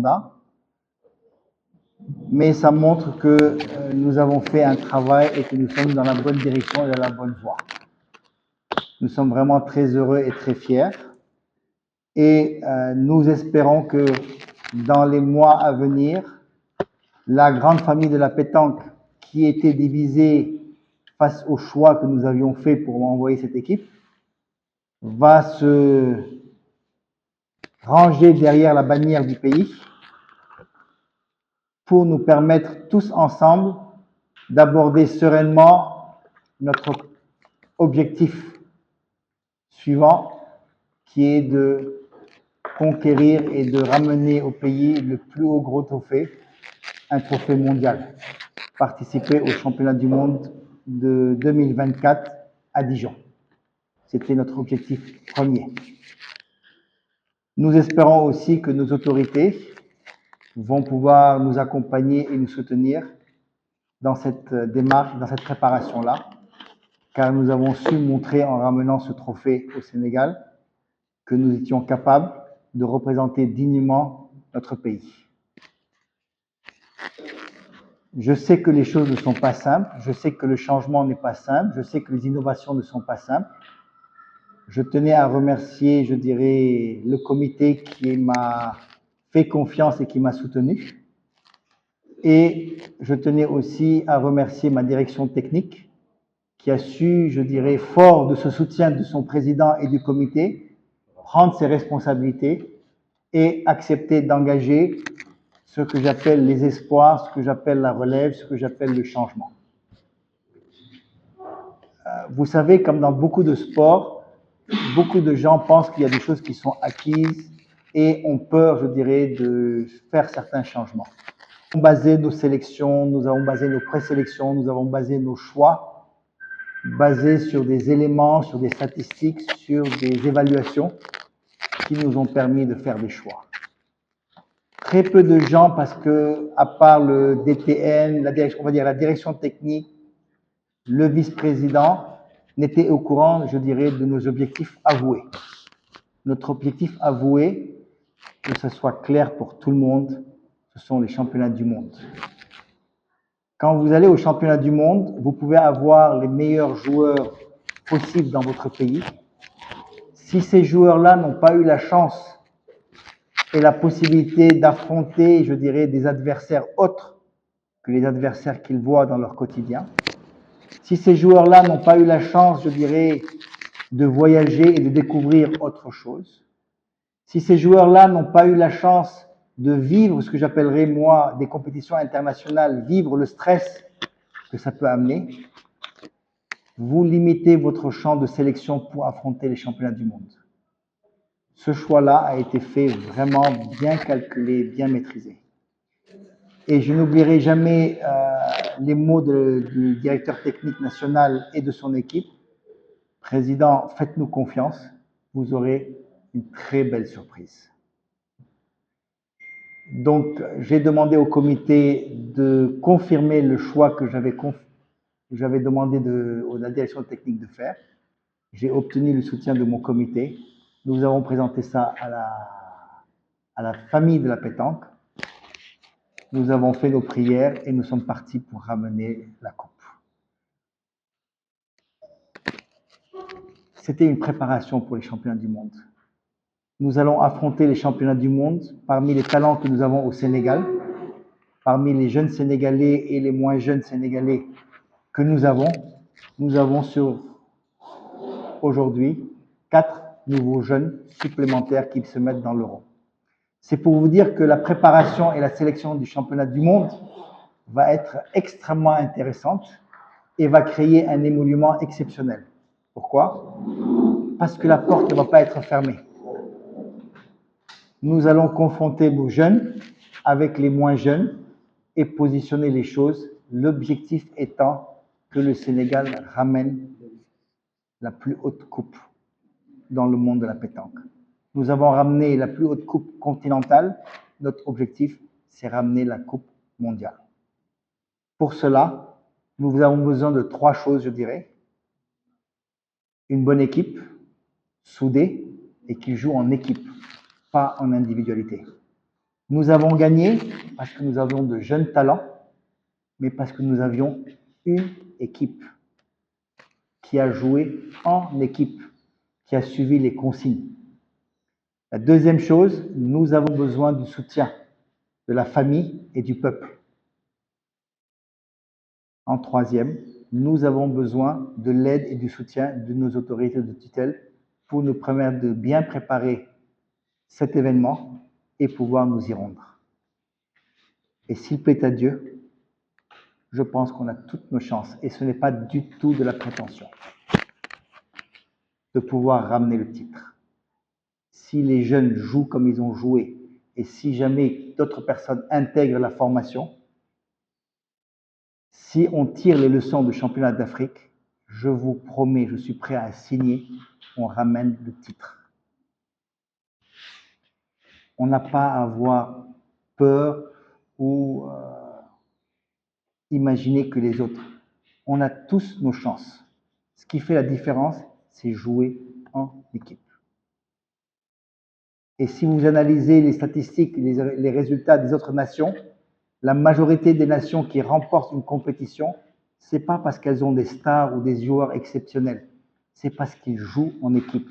mandat, mais ça montre que nous avons fait un travail et que nous sommes dans la bonne direction et dans la bonne voie. Nous sommes vraiment très heureux et très fiers et nous espérons que dans les mois à venir, la grande famille de la pétanque qui était divisée face au choix que nous avions fait pour envoyer cette équipe va se ranger derrière la bannière du pays pour nous permettre tous ensemble d'aborder sereinement notre objectif suivant, qui est de conquérir et de ramener au pays le plus haut gros trophée, un trophée mondial, participer au championnat du monde de 2024 à Dijon. C'était notre objectif premier. Nous espérons aussi que nos autorités vont pouvoir nous accompagner et nous soutenir dans cette démarche, dans cette préparation-là, car nous avons su montrer en ramenant ce trophée au Sénégal que nous étions capables de représenter dignement notre pays. Je sais que les choses ne sont pas simples, je sais que le changement n'est pas simple, je sais que les innovations ne sont pas simples. Je tenais à remercier, je dirais, le comité qui m'a fait confiance et qui m'a soutenu. Et je tenais aussi à remercier ma direction technique qui a su, je dirais, fort de ce soutien de son président et du comité, prendre ses responsabilités et accepter d'engager ce que j'appelle les espoirs, ce que j'appelle la relève, ce que j'appelle le changement. Vous savez, comme dans beaucoup de sports, beaucoup de gens pensent qu'il y a des choses qui sont acquises et ont peur, je dirais, de faire certains changements. Nous avons basé nos sélections, nous avons basé nos présélections, nous avons basé nos choix basés sur des éléments, sur des statistiques, sur des évaluations qui nous ont permis de faire des choix. Très peu de gens, parce que, à part le DTN, la direction, on va dire la direction technique, le vice-président, n'étaient au courant, je dirais, de nos objectifs avoués. Notre objectif avoué, que ce soit clair pour tout le monde, ce sont les championnats du monde. Quand vous allez aux championnats du monde, vous pouvez avoir les meilleurs joueurs possibles dans votre pays. Si ces joueurs-là n'ont pas eu la chance et la possibilité d'affronter, je dirais, des adversaires autres que les adversaires qu'ils voient dans leur quotidien, si ces joueurs-là n'ont pas eu la chance, je dirais, de voyager et de découvrir autre chose, si ces joueurs-là n'ont pas eu la chance de vivre ce que j'appellerais, moi, des compétitions internationales, vivre le stress que ça peut amener, vous limitez votre champ de sélection pour affronter les championnats du monde. Ce choix-là a été fait vraiment bien calculé, bien maîtrisé. Et je n'oublierai jamais les mots du directeur technique national et de son équipe. Président, faites-nous confiance, vous aurez une très belle surprise. Donc, j'ai demandé au comité de confirmer le choix que j'avais demandé à la direction technique de faire. J'ai obtenu le soutien de mon comité. Nous avons présenté ça à la famille de la pétanque. Nous avons fait nos prières et nous sommes partis pour ramener la coupe. C'était une préparation pour les championnats du monde. Nous allons affronter les championnats du monde parmi les talents que nous avons au Sénégal, parmi les jeunes Sénégalais et les moins jeunes Sénégalais que nous avons. Nous avons sur aujourd'hui 4 nouveaux jeunes supplémentaires qui se mettent dans le rang. C'est pour vous dire que la préparation et la sélection du championnat du monde va être extrêmement intéressante et va créer un émolument exceptionnel. Pourquoi? Parce que la porte ne va pas être fermée. Nous allons confronter nos jeunes avec les moins jeunes et positionner les choses, l'objectif étant que le Sénégal ramène la plus haute coupe dans le monde de la pétanque. Nous avons ramené la plus haute coupe continentale. Notre objectif, c'est ramener la coupe mondiale. Pour cela, nous avons besoin de 3 choses, je dirais. Une bonne équipe, soudée et qui joue en équipe, pas en individualité. Nous avons gagné parce que nous avions de jeunes talents, mais parce que nous avions une équipe qui a joué en équipe, qui a suivi les consignes. La deuxième chose, nous avons besoin du soutien de la famille et du peuple. En troisième, nous avons besoin de l'aide et du soutien de nos autorités de tutelle pour nous permettre de bien préparer cet événement et pouvoir nous y rendre. Et s'il plaît à Dieu, je pense qu'on a toutes nos chances, et ce n'est pas du tout de la prétention, de pouvoir ramener le titre. Si les jeunes jouent comme ils ont joué, et si jamais d'autres personnes intègrent la formation, si on tire les leçons du championnat d'Afrique, je vous promets, je suis prêt à signer, on ramène le titre. On n'a pas à avoir peur ou imaginer que les autres. On a tous nos chances. Ce qui fait la différence, c'est jouer en équipe. Et si vous analysez les statistiques, les résultats des autres nations, la majorité des nations qui remportent une compétition, c'est pas parce qu'elles ont des stars ou des joueurs exceptionnels, c'est parce qu'ils jouent en équipe.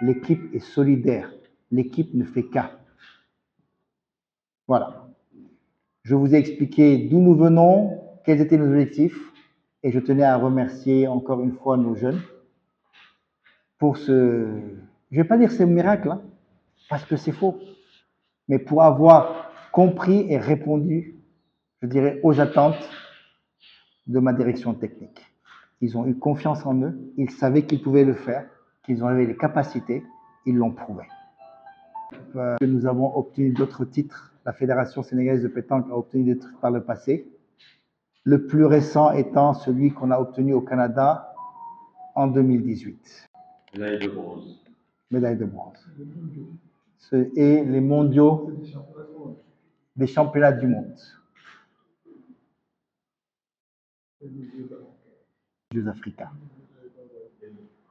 L'équipe est solidaire, l'équipe ne fait qu'un. Voilà. Je vous ai expliqué d'où nous venons, quels étaient nos objectifs, et je tenais à remercier encore une fois nos jeunes pour ce, je vais pas dire c'est miracle, hein, parce que c'est faux, mais pour avoir compris et répondu, je dirais, aux attentes de ma direction technique. Ils ont eu confiance en eux, ils savaient qu'ils pouvaient le faire, qu'ils avaient les capacités, ils l'ont prouvé. Nous avons obtenu d'autres titres. La Fédération sénégalaise de pétanque a obtenu des titres par le passé. Le plus récent étant celui qu'on a obtenu au Canada en 2018. Médaille de bronze. Médaille de bronze. Et les mondiaux des championnats du monde. Jeux africains.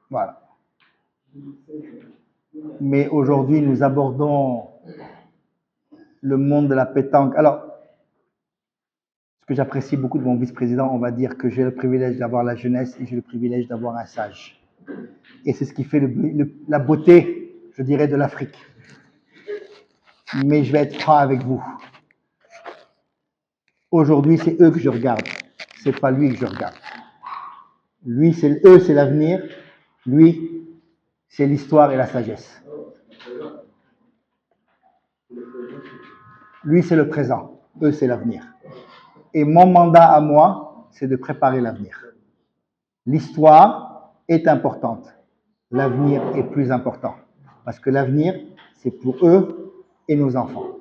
Voilà. Mais aujourd'hui, nous abordons le monde de la pétanque. Alors, ce que j'apprécie beaucoup de mon vice-président, on va dire que j'ai le privilège d'avoir la jeunesse et j'ai le privilège d'avoir un sage. Et c'est ce qui fait la beauté, je dirais, de l'Afrique. Mais je vais être franc avec vous. Aujourd'hui, c'est eux que je regarde. C'est pas lui que je regarde. Lui, eux, c'est l'avenir. Lui, c'est l'histoire et la sagesse. Lui, c'est le présent. Eux, c'est l'avenir. Et mon mandat à moi, c'est de préparer l'avenir. L'histoire est importante. L'avenir est plus important. Parce que l'avenir, c'est pour eux et nos enfants.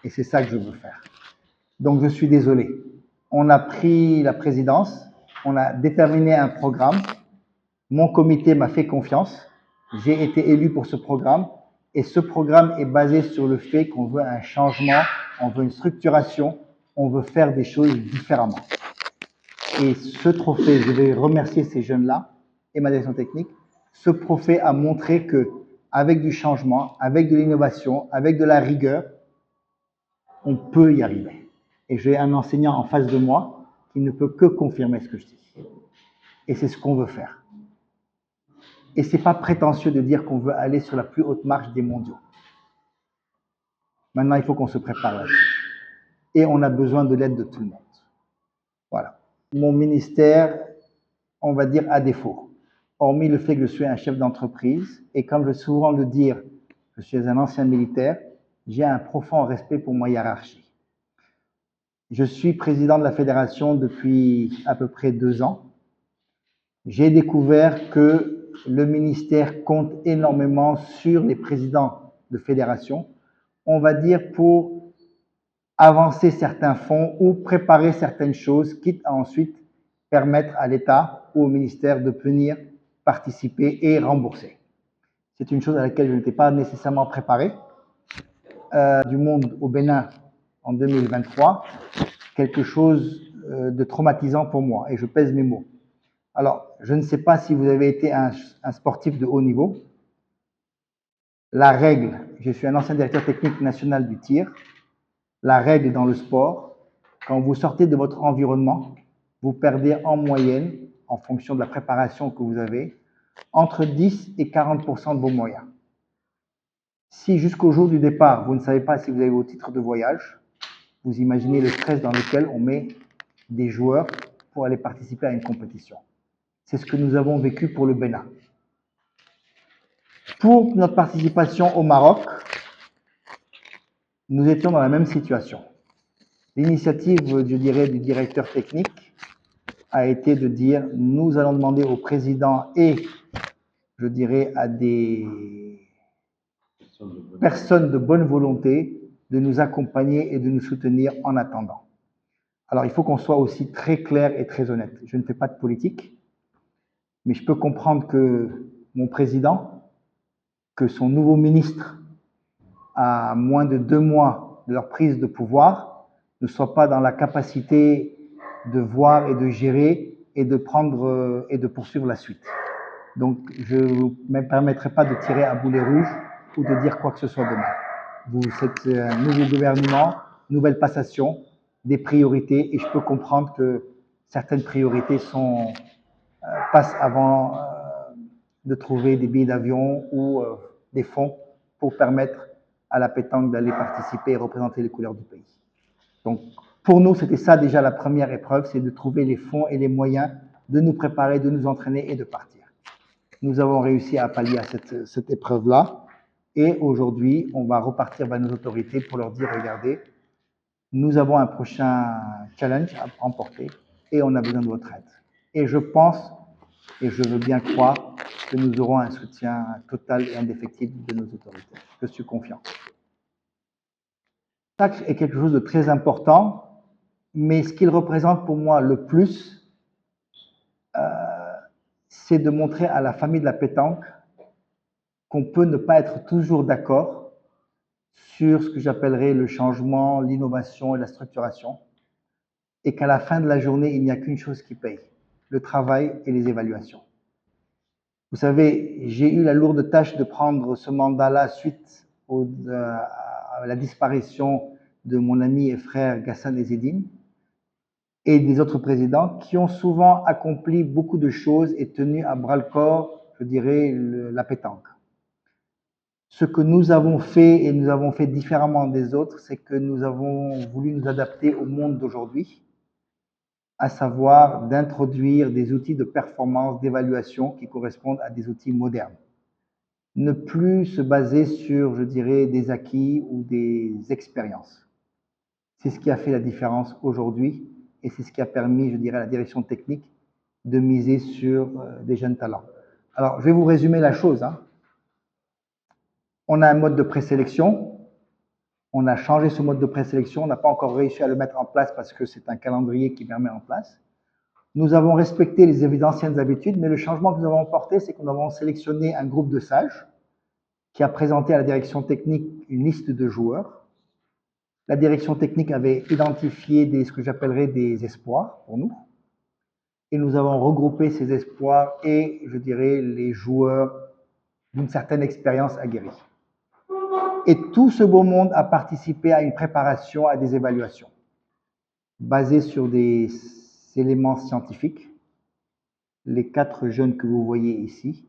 Et c'est ça que je veux faire. Donc, je suis désolé. On a pris la présidence, on a déterminé un programme. Mon comité m'a fait confiance. J'ai été élu pour ce programme. Et ce programme est basé sur le fait qu'on veut un changement, on veut une structuration, on veut faire des choses différemment. Et ce trophée, je vais remercier ces jeunes-là et ma direction technique. Ce trophée a montré que, avec du changement, avec de l'innovation, avec de la rigueur, on peut y arriver. Et j'ai un enseignant en face de moi qui ne peut que confirmer ce que je dis. Et c'est ce qu'on veut faire. Et c'est pas prétentieux de dire qu'on veut aller sur la plus haute marche des mondiaux. Maintenant, il faut qu'on se prépare là-dessus. Et on a besoin de l'aide de tout le monde. Voilà. Mon ministère, on va dire, à défaut. Hormis le fait que je suis un chef d'entreprise, et comme je veux souvent le dire, je suis un ancien militaire, j'ai un profond respect pour ma hiérarchie. Je suis président de la fédération depuis à peu près 2 ans. J'ai découvert que le ministère compte énormément sur les présidents de fédération, on va dire pour avancer certains fonds ou préparer certaines choses, quitte à ensuite permettre à l'État ou au ministère de venir participer et rembourser. C'est une chose à laquelle je n'étais pas nécessairement préparé. Du monde au Bénin en 2023, quelque chose de traumatisant pour moi, et je pèse mes mots. Alors, je ne sais pas si vous avez été un sportif de haut niveau. La règle, je suis un ancien directeur technique national du tir. La règle dans le sport, quand vous sortez de votre environnement, vous perdez en moyenne, en fonction de la préparation que vous avez, entre 10 et 40% de vos moyens. Si jusqu'au jour du départ, vous ne savez pas si vous avez vos titres de voyage, vous imaginez le stress dans lequel on met des joueurs pour aller participer à une compétition. C'est ce que nous avons vécu pour le Bénin. Pour notre participation au Maroc, nous étions dans la même situation. L'initiative, je dirais, du directeur technique a été de dire nous allons demander au président et, je dirais, à des personnes de bonne volonté de nous accompagner et de nous soutenir en attendant. Alors, il faut qu'on soit aussi très clair et très honnête. Je ne fais pas de politique, mais je peux comprendre que mon président, que son nouveau ministre, à moins de 2 mois de leur prise de pouvoir, ne soit pas dans la capacité de voir et de gérer et de prendre et de poursuivre la suite. Donc, je ne me permettrai pas de tirer à boulet rouge ou de dire quoi que ce soit demain. Vous êtes un nouveau gouvernement, nouvelle passation, des priorités, et je peux comprendre que certaines priorités passent avant de trouver des billets d'avion ou des fonds pour permettre à la pétanque d'aller participer et représenter les couleurs du pays. Donc, pour nous, c'était ça déjà la première épreuve, c'est de trouver les fonds et les moyens de nous préparer, de nous entraîner et de partir. Nous avons réussi à pallier à cette épreuve-là. Et aujourd'hui, on va repartir vers nos autorités pour leur dire, regardez, nous avons un prochain challenge à remporter et on a besoin de votre aide. Et je pense, et je veux bien croire, que nous aurons un soutien total et indéfectible de nos autorités. Je suis confiant. Le sacre est quelque chose de très important, mais ce qu'il représente pour moi le plus, c'est de montrer à la famille de la pétanque qu'on peut ne pas être toujours d'accord sur ce que j'appellerais le changement, l'innovation et la structuration, et qu'à la fin de la journée, il n'y a qu'une chose qui paye, le travail et les évaluations. Vous savez, j'ai eu la lourde tâche de prendre ce mandat-là suite à la disparition de mon ami et frère Ghassan Ezzedine et des autres présidents qui ont souvent accompli beaucoup de choses et tenu à bras-le-corps, je dirais, la pétanque. Ce que nous avons fait, et nous avons fait différemment des autres, c'est que nous avons voulu nous adapter au monde d'aujourd'hui, à savoir d'introduire des outils de performance, d'évaluation qui correspondent à des outils modernes. Ne plus se baser sur, je dirais, des acquis ou des expériences. C'est ce qui a fait la différence aujourd'hui et c'est ce qui a permis, je dirais, à la direction technique de miser sur des jeunes talents. Alors, je vais vous résumer la chose. On a un mode de présélection. On a changé ce mode de présélection. On n'a pas encore réussi à le mettre en place parce que c'est un calendrier qui permet en place. Nous avons respecté les anciennes habitudes, mais le changement que nous avons apporté, c'est que nous avons sélectionné un groupe de sages qui a présenté à la direction technique une liste de joueurs. La direction technique avait identifié ce que j'appellerais des espoirs pour nous. Et nous avons regroupé ces espoirs et, je dirais, les joueurs d'une certaine expérience aguerrie. Et tout ce beau monde a participé à une préparation, à des évaluations, basées sur des éléments scientifiques. Les 4 jeunes que vous voyez ici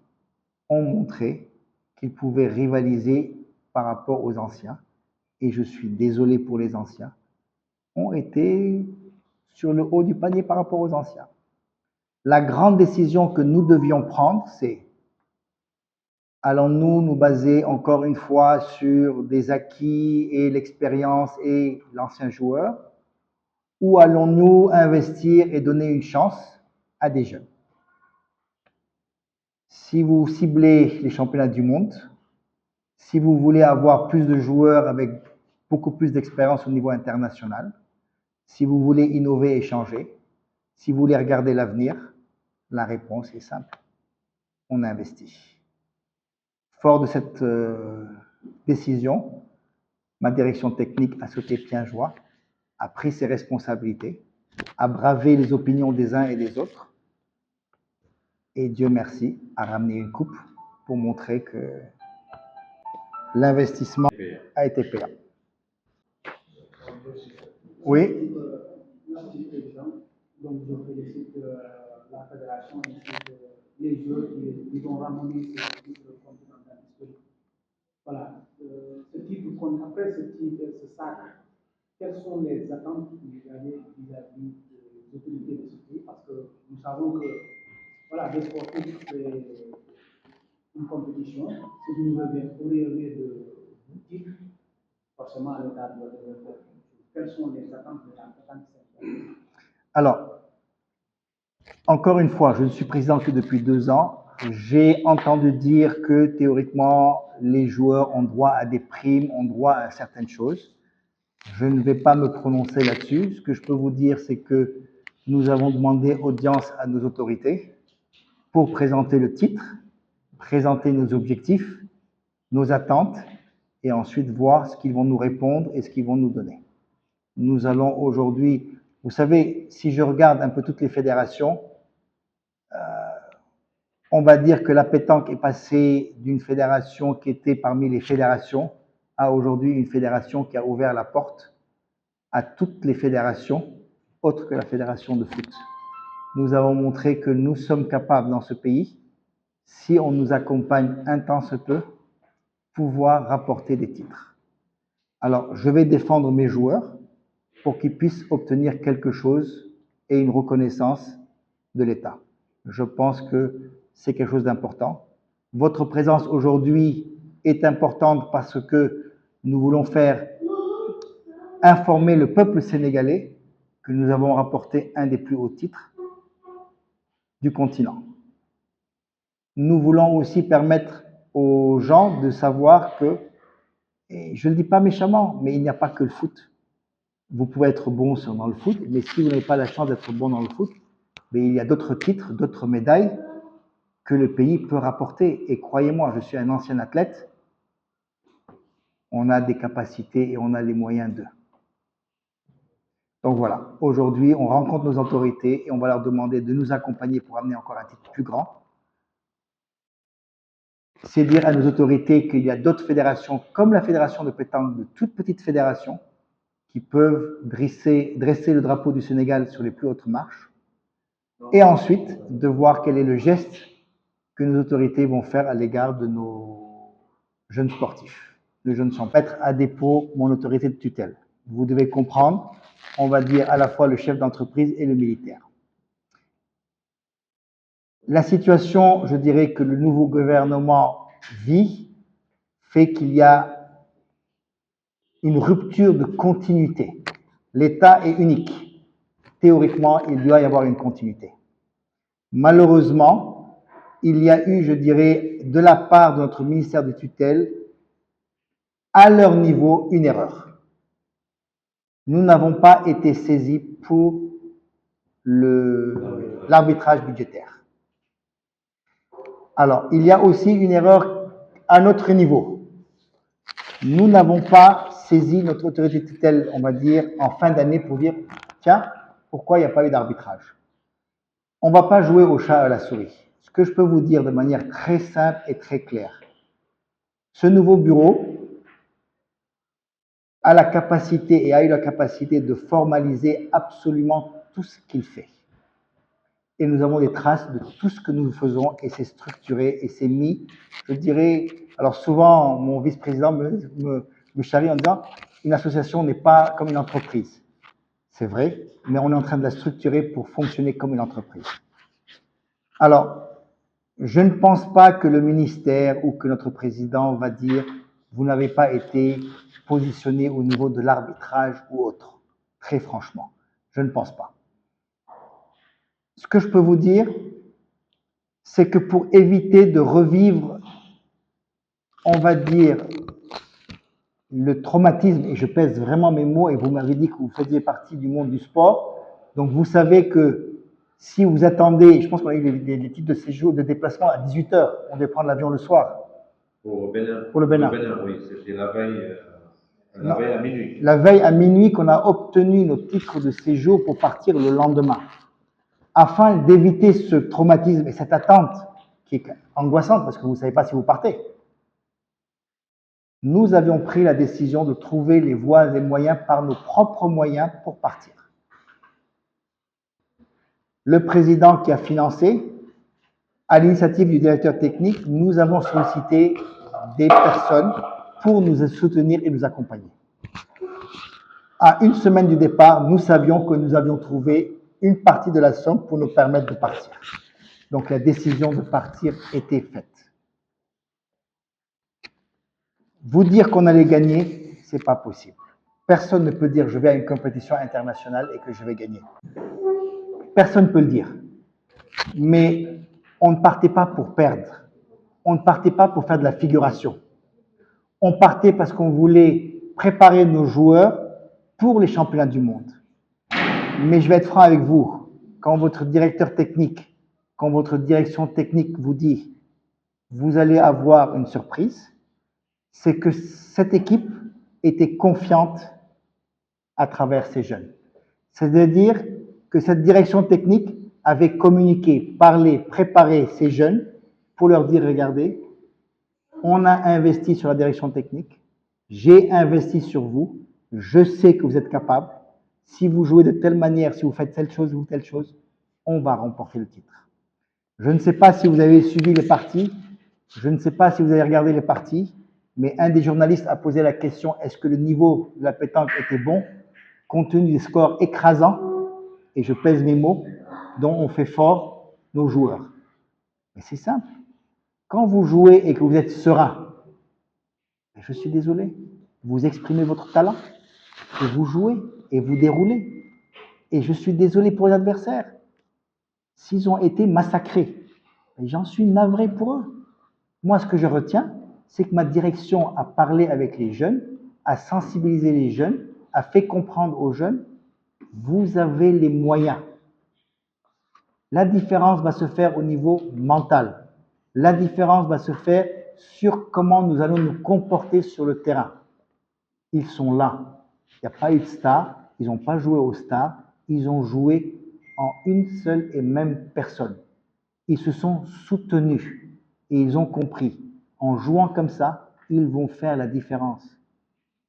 ont montré qu'ils pouvaient rivaliser par rapport aux anciens. Et je suis désolé pour les anciens, ont été sur le haut du panier par rapport aux anciens. La grande décision que nous devions prendre, c'est allons-nous nous baser encore une fois sur des acquis et l'expérience et l'ancien joueur, ou allons-nous investir et donner une chance à des jeunes? Si vous ciblez les championnats du monde, si vous voulez avoir plus de joueurs avec beaucoup plus d'expérience au niveau international, si vous voulez innover et changer, si vous voulez regarder l'avenir, la réponse est simple. On investit. Fort de cette décision, ma direction technique a sauté pieds joie, a pris ses responsabilités, a bravé les opinions des uns et des autres, et Dieu merci, a ramené une coupe pour montrer que l'investissement a été payant. Oui. Là, je suis président, donc je félicite la fédération ainsi que les joueurs qui ont ramené ce titre continental historique. Voilà. Ce titre, après ce titre, ce sac, quelles sont les attentes que vous avez vis-à-vis des autorités de ce pays? Parce que nous savons que voilà, des sportifs, c'est une compétition. Si vous nous rêvez de titre, forcément l'État doit faire quelque chose. Quelles sont les attentes de l'État? Alors, encore une fois, je ne suis président que depuis 2 ans. J'ai entendu dire que théoriquement, les joueurs ont droit à des primes, ont droit à certaines choses. Je ne vais pas me prononcer là-dessus. Ce que je peux vous dire, c'est que nous avons demandé audience à nos autorités pour présenter le titre, présenter nos objectifs, nos attentes, et ensuite voir ce qu'ils vont nous répondre et ce qu'ils vont nous donner. Nous allons aujourd'hui, vous savez, si je regarde un peu toutes les fédérations, on va dire que la pétanque est passée d'une fédération qui était parmi les fédérations à aujourd'hui une fédération qui a ouvert la porte à toutes les fédérations autres que la fédération de foot. Nous avons montré que nous sommes capables dans ce pays, si on nous accompagne un temps se peut, pouvoir rapporter des titres. Alors, je vais défendre mes joueurs pour qu'ils puissent obtenir quelque chose et une reconnaissance de l'État. Je pense que c'est quelque chose d'important. Votre présence aujourd'hui est importante parce que nous voulons faire informer le peuple sénégalais que nous avons rapporté un des plus hauts titres du continent. Nous voulons aussi permettre aux gens de savoir que, et je ne le dis pas méchamment, mais il n'y a pas que le foot. Vous pouvez être bon dans le foot, mais si vous n'avez pas la chance d'être bon dans le foot, mais il y a d'autres titres, d'autres médailles que le pays peut rapporter. Et croyez-moi, je suis un ancien athlète, on a des capacités et on a les moyens d'eux. Donc voilà, aujourd'hui, on rencontre nos autorités et on va leur demander de nous accompagner pour amener encore un titre plus grand. C'est dire à nos autorités qu'il y a d'autres fédérations, comme la fédération de pétanque, de toutes petites fédérations, qui peuvent dresser le drapeau du Sénégal sur les plus hautes marches. Et ensuite, de voir quel est le geste que nos autorités vont faire à l'égard de nos jeunes sportifs, de jeunes sans mettre à dépôt mon autorité de tutelle. Vous devez comprendre, on va dire à la fois le chef d'entreprise et le militaire. La situation, je dirais, que le nouveau gouvernement vit fait qu'il y a une rupture de continuité. L'État est unique. Théoriquement, il doit y avoir une continuité. Malheureusement, il y a eu, je dirais, de la part de notre ministère de tutelle, à leur niveau, une erreur. Nous n'avons pas été saisis pour l'arbitrage budgétaire. Alors, il y a aussi une erreur à notre niveau. Nous n'avons pas saisi notre autorité de tutelle, on va dire, en fin d'année pour dire, tiens, pourquoi il n'y a pas eu d'arbitrage? On ne va pas jouer au chat et à la souris. Ce que je peux vous dire de manière très simple et très claire, ce nouveau bureau a la capacité et a eu la capacité de formaliser absolument tout ce qu'il fait. Et nous avons des traces de tout ce que nous faisons et c'est structuré et c'est mis, je dirais, alors souvent mon vice-président me charrie en disant une association n'est pas comme une entreprise. C'est vrai, mais on est en train de la structurer pour fonctionner comme une entreprise. Alors, je ne pense pas que le ministère ou que notre président va dire vous n'avez pas été positionné au niveau de l'arbitrage ou autre. Très franchement, je ne pense pas. Ce que je peux vous dire, c'est que pour éviter de revivre, on va dire, le traumatisme, et je pèse vraiment mes mots, et vous m'avez dit que vous faisiez partie du monde du sport, donc vous savez que si vous attendez, je pense qu'on a eu des titres de séjour, de déplacement à 18h, on devait prendre l'avion le soir. Pour Bénin. Pour le Bénin. Oui, c'était la veille à minuit. La veille à minuit qu'on a obtenu nos titres de séjour pour partir le lendemain. Afin d'éviter ce traumatisme et cette attente qui est angoissante parce que vous ne savez pas si vous partez. Nous avions pris la décision de trouver les voies et moyens par nos propres moyens pour partir. Le président qui a financé, à l'initiative du directeur technique, nous avons sollicité des personnes pour nous soutenir et nous accompagner. À une semaine du départ, nous savions que nous avions trouvé une partie de la somme pour nous permettre de partir. Donc la décision de partir était faite. Vous dire qu'on allait gagner, c'est pas possible. Personne ne peut dire je vais à une compétition internationale et que je vais gagner. Personne ne peut le dire. Mais on ne partait pas pour perdre. On ne partait pas pour faire de la figuration. On partait parce qu'on voulait préparer nos joueurs pour les championnats du monde. Mais je vais être franc avec vous. Quand votre directeur technique, quand votre direction technique vous dit vous allez avoir une surprise, c'est que cette équipe était confiante à travers ces jeunes. C'est-à-dire que cette direction technique avait communiqué, parlé, préparé ces jeunes pour leur dire, regardez, on a investi sur la direction technique, j'ai investi sur vous, je sais que vous êtes capable, si vous jouez de telle manière, si vous faites telle chose ou telle chose, on va remporter le titre. Je ne sais pas si vous avez suivi les parties, je ne sais pas si vous avez regardé les parties, mais un des journalistes a posé la question, est-ce que le niveau de la pétanque était bon, compte tenu des scores écrasants, et je pèse mes mots, dont on fait fort nos joueurs. Mais c'est simple. Quand vous jouez et que vous êtes serein, je suis désolé, vous exprimez votre talent, et vous jouez, et vous déroulez. Et je suis désolé pour les adversaires. S'ils ont été massacrés, j'en suis navré pour eux. Moi, ce que je retiens, c'est que ma direction a parlé avec les jeunes, a sensibilisé les jeunes, a fait comprendre aux jeunes, vous avez les moyens. La différence va se faire au niveau mental. La différence va se faire sur comment nous allons nous comporter sur le terrain. Ils sont là. Il n'y a pas eu de star. Ils n'ont pas joué aux stars. Ils ont joué en une seule et même personne. Ils se sont soutenus et ils ont compris. En jouant comme ça, ils vont faire la différence.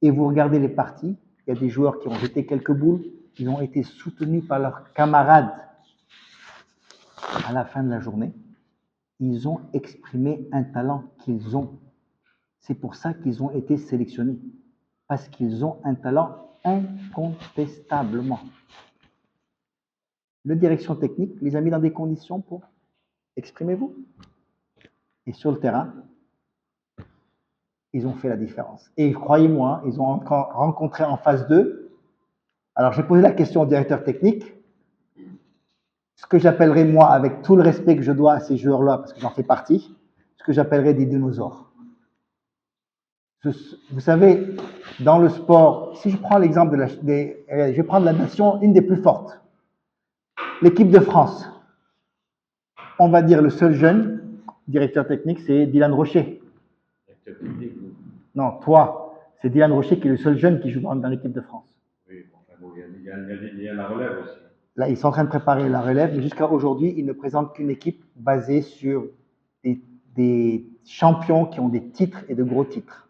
Et vous regardez les parties, il y a des joueurs qui ont jeté quelques boules, ils ont été soutenus par leurs camarades. À la fin de la journée, ils ont exprimé un talent qu'ils ont. C'est pour ça qu'ils ont été sélectionnés. Parce qu'ils ont un talent incontestablement. La direction technique les a mis dans des conditions pour exprimez-vous. Et sur le terrain, ils ont fait la différence. Et croyez-moi, ils ont encore rencontré en phase 2. Alors j'ai posé la question au directeur technique. Ce que j'appellerais moi, avec tout le respect que je dois à ces joueurs-là, parce que j'en fais partie, ce que j'appellerais des dinosaures. Vous savez, dans le sport, si je prends l'exemple je vais prendre la nation, une des plus fortes, l'équipe de France. On va dire le seul jeune directeur technique, c'est Dylan Rocher. Non, toi, c'est Dylan Rocher qui est le seul jeune qui joue dans l'équipe de France. Oui, bon, il y a la relève aussi. Là, ils sont en train de préparer la relève, mais jusqu'à aujourd'hui, ils ne présentent qu'une équipe basée sur des champions qui ont des titres et de gros titres.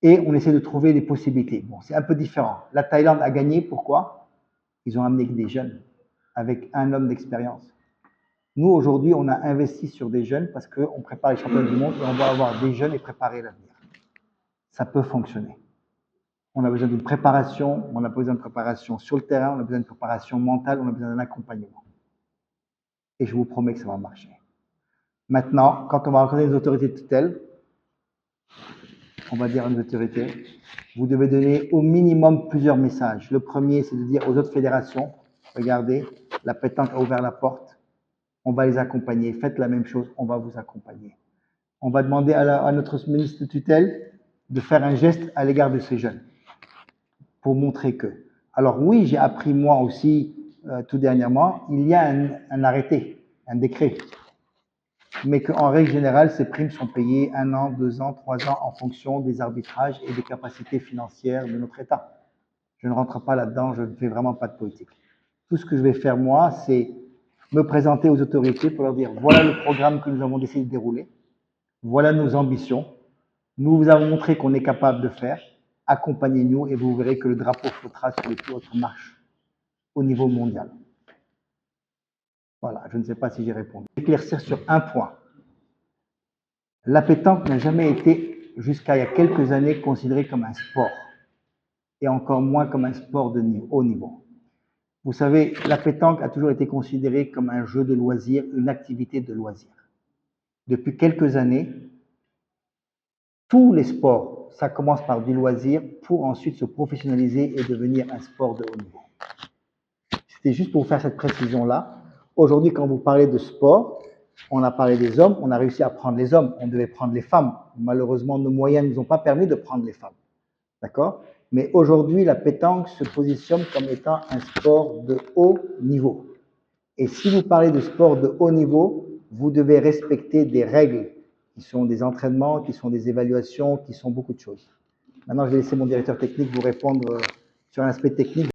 Et on essaie de trouver des possibilités. Bon, c'est un peu différent. La Thaïlande a gagné, pourquoi? Ils ont amené des jeunes, avec un homme d'expérience. Nous, aujourd'hui, on a investi sur des jeunes parce qu'on prépare les championnats du monde et on va avoir des jeunes et préparer l'avenir. Ça peut fonctionner. On a besoin d'une préparation, on a besoin de préparation sur le terrain, on a besoin de préparation mentale, on a besoin d'un accompagnement. Et je vous promets que ça va marcher. Maintenant, quand on va rencontrer les autorités de tutelle, on va dire à nos autorités, vous devez donner au minimum plusieurs messages. Le premier, c'est de dire aux autres fédérations, regardez, la pétanque a ouvert la porte, on va les accompagner, faites la même chose, on va vous accompagner. On va demander à notre ministre de tutelle de faire un geste à l'égard de ces jeunes, pour montrer que. Alors oui, j'ai appris moi aussi, tout dernièrement, il y a un arrêté, un décret, mais qu'en règle générale, ces primes sont payées 1 an, 2 ans, 3 ans en fonction des arbitrages et des capacités financières de notre État. Je ne rentre pas là-dedans, je ne fais vraiment pas de politique. Tout ce que je vais faire moi, c'est me présenter aux autorités pour leur dire voilà le programme que nous avons décidé de dérouler, voilà nos ambitions, Nous vous avons montré qu'on est capable de faire. Accompagnez-nous et vous verrez que le drapeau flottera sur les plus hautes marches au niveau mondial. Voilà, je ne sais pas si j'ai répondu. Éclaircir sur un point. La pétanque n'a jamais été, jusqu'à il y a quelques années, considérée comme un sport, et encore moins comme un sport de haut niveau. Vous savez, la pétanque a toujours été considérée comme un jeu de loisir, une activité de loisir. Depuis quelques années, tous les sports, ça commence par du loisir pour ensuite se professionnaliser et devenir un sport de haut niveau. C'était juste pour vous faire cette précision-là. Aujourd'hui, quand vous parlez de sport, on a parlé des hommes, on a réussi à prendre les hommes, on devait prendre les femmes. Malheureusement, nos moyens ne nous ont pas permis de prendre les femmes. D'accord? Mais aujourd'hui, la pétanque se positionne comme étant un sport de haut niveau. Et si vous parlez de sport de haut niveau, vous devez respecter des règles qui sont des entraînements, qui sont des évaluations, qui sont beaucoup de choses. Maintenant, je vais laisser mon directeur technique vous répondre sur un aspect technique.